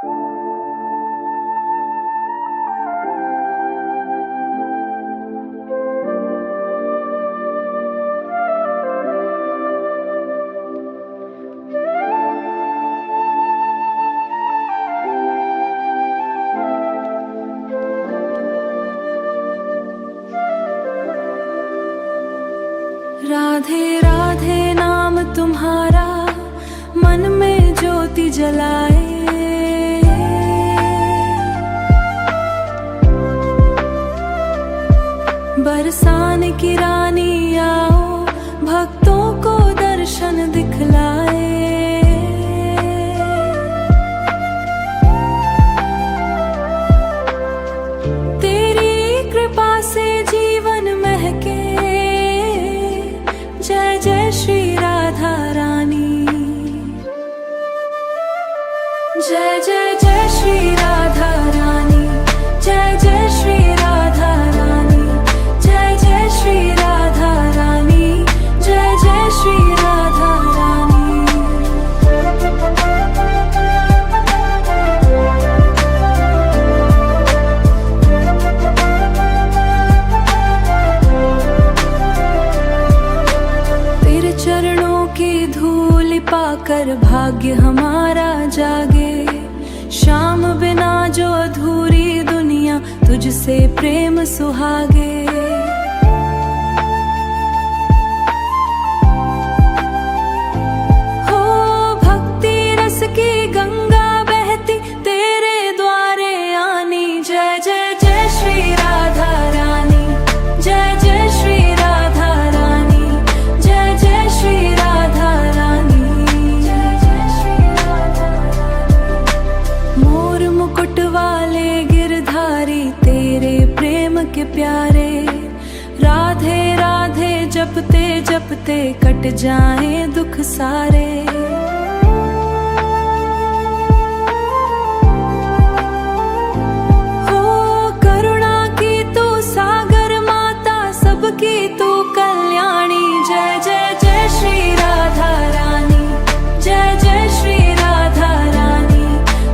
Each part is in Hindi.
राधे राधे नाम तुम्हारा मन में ज्योति जलाए, बरसाने की रानी आओ भक्तों को दर्शन दिखलाए। तेरी कृपा से जीवन महके, जय जय श्री राधा रानी। जय जय जय श्री राधा रानी, जय जय श्री राधा रानी, जय जय श्री राधा रानी, जय जय श्री राधा रानी। तेरे चरणों की धूल पाकर भाग्य हमारा जागे, शाम बिना जो अधूरी दुनिया तुझसे प्रेम सुहागे। हो भक्ति रस की गंगा बहती तेरे द्वारे आनी। जय जय जय श्री राधा रानी, जय जय श्री राधा रानी, जय जय श्री राधा रानी, जय जय श्री राधा रानी। मोर मुकुट वाले गिरधारी तेरे प्रेम के प्यारे, राधे राधे जपते जपते कट जाए दुख सारे। हो करुणा की तू सागर माता, सबकी तू कल्याणी। जय जय जय श्री राधा रानी, जय जय श्री राधा रानी,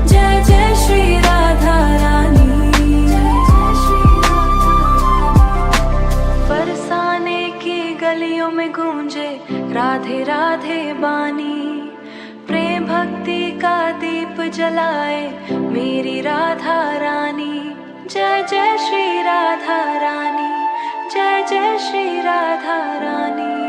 जय जय श्री राधा रानी, जय जय श्री राधा रानी। बरसाने की गलियों में गूंजे राधे राधे बानी, प्रेम भक्ति का दीप जलाए मेरी राधा रानी। जय जय श्री राधा रानी, जय जय श्री राधा रानी।